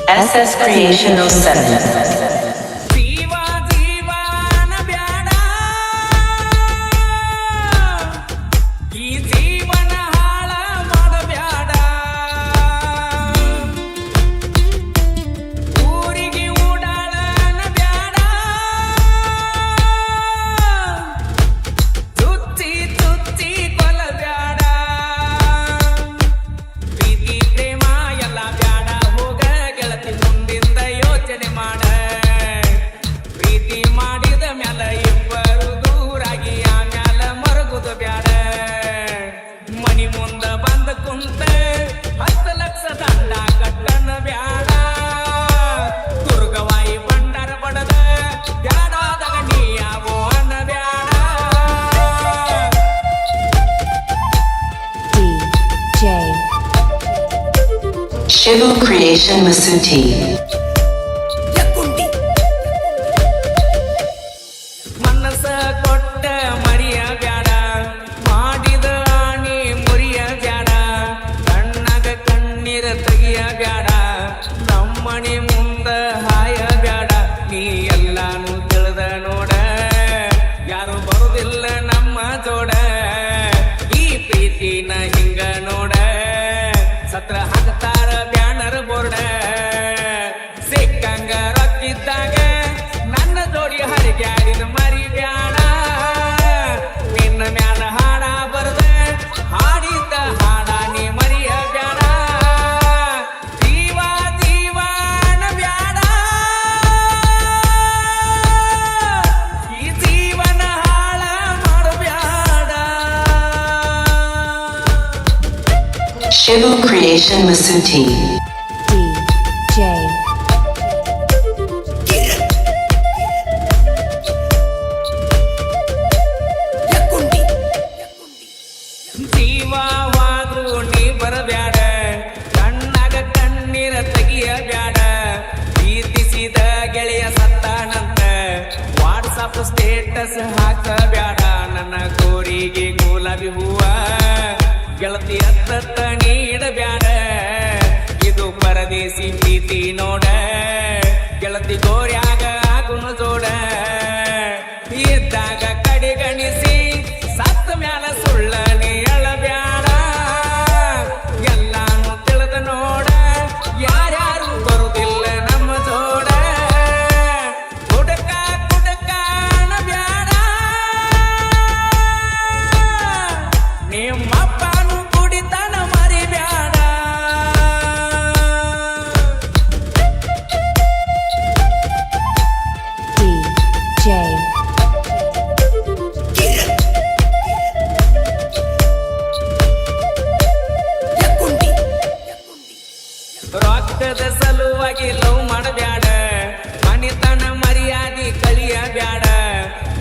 SS Creation 07. Shivu Creation Masuti. ಮನಸ ಕೊಟ್ಟ ಮರಿಯ ಬ್ಯಾಡ ಮಾಡಿದ ಆಣಿ ಮುರಿಯ ಬ್ಯಾಡ ಕಣ್ಣಾಗ ಕಣ್ಣೀರ ತೆಗಿಯ ಬ್ಯಾಡ ನಮ್ಮಣಿ ಮುಂದ ಹಾಯ ಬ್ಯಾಡ ನೀ ಎಲ್ಲಾನು ತಿಳಿದ ನೋಡ ಯಾರು ಬರುದಿಲ್ಲ ನಮ್ಮ ಜೋಡ ಈ ಪ್ರೀತಿನ ಹಿಂಗ ನೋಡ ಸತ್ರ ಹಾಕ್ತಾರ ಬ್ಯಾನರ್ ಬೋರ್ಡ ಸಿಕ್ಕಂಗ ರೊಕ್ಕಿದ್ದಾಗ ನನ್ನ ಜೋಡಿ ಹರಿಗ್ಯಾಡಿನ ಮರಿ ಬ್ಯಾಡ ನಿನ್ನ ಮ್ಯಾಲ ಹಾಡ ಬರದ ಹಾಡಿದ್ದ ಹಾಡ ನೀ ಮರಿಯ ಬ್ಯಾಡ ಜೀವ ಜೀವನ ಬ್ಯಾಡ ಈ ಜೀವನ ಹಾಳ ಮಾಡಬ್ಯಾಡ. Shivu Creation Masuti. DJ ಜೀವವಾದ್ರು ನೀ ಬರಬ್ಯಾಡ ಕಣ್ಣಾಗ ಕಣ್ಣೀರ ತೆಗಿಯ ಬ್ಯಾಡ ಪ್ರೀತಿಸಿದ ಗೆಳೆಯ ಸತ್ತಾನಂತ ವಾಟ್ಸಪ್ ಸ್ಟೇಟಸ್ ಹಾಕ ಬ್ಯಾಡ ನನ್ನ ಕೋರಿಗೆ ಗುಲಾಬಿ ಹೂವ ಗೆಳತಿ ಅತ್ತ ನೀಡಬ್ಯಾಡ ಇದು ಪರದೇಸಿ ಪ್ರೀತಿ ನೋಡ ಗೆಳತಿ ಗೋರ್ಯಾಗ ಆಗುನು ಜೋಡ ಇದ್ದಾಗ ಕಡೆಗಣಿಸಿ ಸತ್ತ ಮ್ಯಾಲ ಸುಳ್ಳ ನೀ ಎಳಬ್ಯಾಡ ಎಲ್ಲಾನು ತಿಳಿದ ನೋಡ ಯಾರ್ಯಾರು ಬರುದಿಲ್ಲ ನಮ್ಮ ಜೋಡ ಕುಡಕ ಕುಡಕಾನ ಬ್ಯಾಡ ನಿಮ್ಮಪ್ಪನು ಕುಡಿತನ ಮರಿಬ್ಯಾಡ. DJ ರೊಕ್ಕದ ಸಲುವಾಗಿ ಲವ್ ಮಾಡಬ್ಯಾಡ ಮನಿತನ ಮರ್ಯಾದಿ ಕಳಿಯ ಬ್ಯಾಡ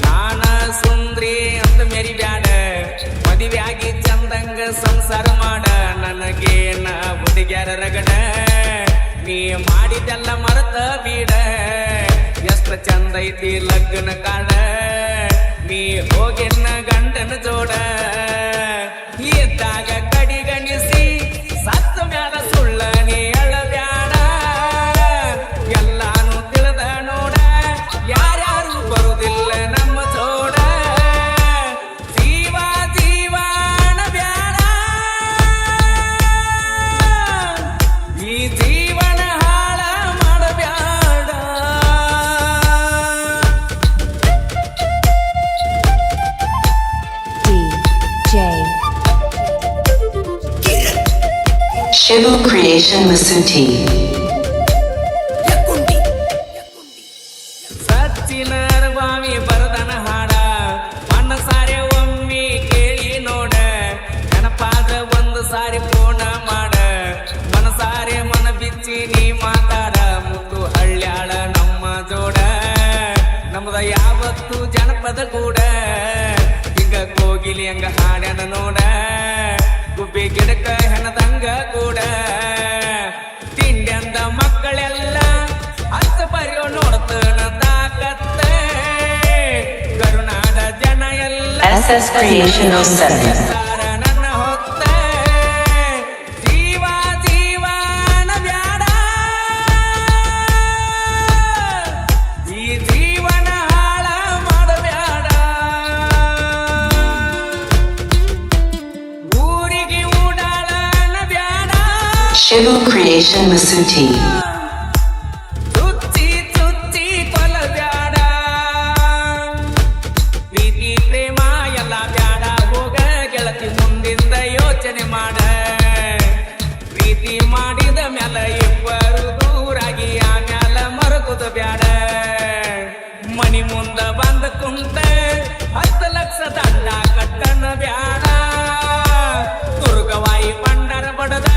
ನಾನ ಸುಂದ್ರಿ ಅಂತ ಮೆರಿಬ್ಯಾಡ ಮದುವೆಯಾಗಿ ಚಂದಂಗ ಸಂಸಾರ ಮಾಡ ನನಗೇನ ಹುಡುಗ್ಯಾರ ರಗಡ ನೀ ಮಾಡಿದೆಲ್ಲ ಮರೆತ ಬೀಡ ಎಷ್ಟ ಚಂದ ಐತಿ ಲಗ್ನ ಕಾಡ ನೀ ಹೋಗಿನ ಗಂಡನ ಜೋಡ ಇದ್ದಾಗ ಕಡಿಗಣಿಸಿ ಸತ್ತ ಮ್ಯಾಲ ಸುಳ್ಳ ನೀ ಎಳಬ್ಯಾಡ ಎಲ್ಲಾನು ತಿಳಿದ ನೋಡ ಯಾರ್ಯಾರು ಬರುದಿಲ್ಲ ನಮ್ಮ ಜೋಡ ಜೀವ ಜೀವನ ಬ್ಯಾಡ ಈ ಜೀವನ ಹಾಳ ಮಾಡಬ್ಯಾಡ. DJ Shivu Creation Masuti. ಸಚ್ಚಿನ ಬಾವಿ ಬರದನ ಹಾಡ ಮನಸಾರೆ ಒಮ್ಮಿ ಕೇಳಿ ನೋಡ ನೆನಪಾದ ಒಂದು ಸಾರಿ ಫೋನ ಮಾಡ ಮನಸಾರೆ ಮನ ಬಿಚ್ಚಿ ನೀ ಮಾತಾಡ ಮುದ್ದು ಹಳ್ಳ್ಯಾಳ ನಮ್ಮ ಜೋಡ ನಮ್ದ ಯಾವತ್ತು ಜನಪದ ಕೂಡ ಹಿಂಗ ಕೋಗಿಲಿ ಹಂಗ ಹಾಡ್ಯಾನ ನೋಡ ಗುಬ್ಬಿ ಗಿಡಕ ಹೆಣದಂಗ ಕೂಡ ತಿಂಡ್ಯಂದ ಮಕ್ಕಳೆಲ್ಲ ಹತ್ತು ಬರೆಯೋ ನೋಡ್ತನ ತಾಕತ್ತ ಕರುನಾಡ ಜನ ಎಲ್ಲ SS Creation 07. ನನ್ನ ಹೊತ್ತ ಜೀವ ಜೀವನ ಬ್ಯಾಡ Shibu Creation Masuti. ಚುಚ್ಚಿ ಚುಚ್ಚಿ ಕೊಲಬ್ಯಾಡ ಪ್ರೀತಿ ಪ್ರೇಮ ಎಲ್ಲ ಬ್ಯಾಡ ಹೋಗ ಗೆಳತಿ ಮುಂದಿಂದ ಯೋಚನೆ ಮಾಡ ಪ್ರೀತಿ ಮಾಡಿದ ಮ್ಯಾಲ ಇಬ್ಬರು ದೂರಾಗಿ ಆಮ್ಯಾಲ ಮರಗುದ ಬ್ಯಾಡ ಮನಿ ಮುಂದ ಬಂದ ಕುಂತ 10 ಲಕ್ಷ ದಂಡ ಕಟ್ಟನ ಬ್ಯಾಡ ದುರ್ಗವಾಯಿ ಬಂಡರ ಬಡದ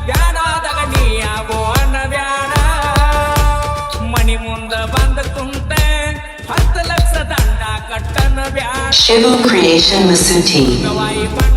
ಬ್ಯಾಡಾದಾಗ ನೀಯಾಗೋ ಅನ್ನ ಬ್ಯಾಡ ಮನಿ ಮುಂದ ಬಂದ ಕುಂತ 10 ಲಕ್ಷ ದಂಡ ಕಟ್ಟನ ಬ್ಯಾಡ Shibu Creation Masuti. ದುರ್ಗವಾಯಿ ಬಂಡ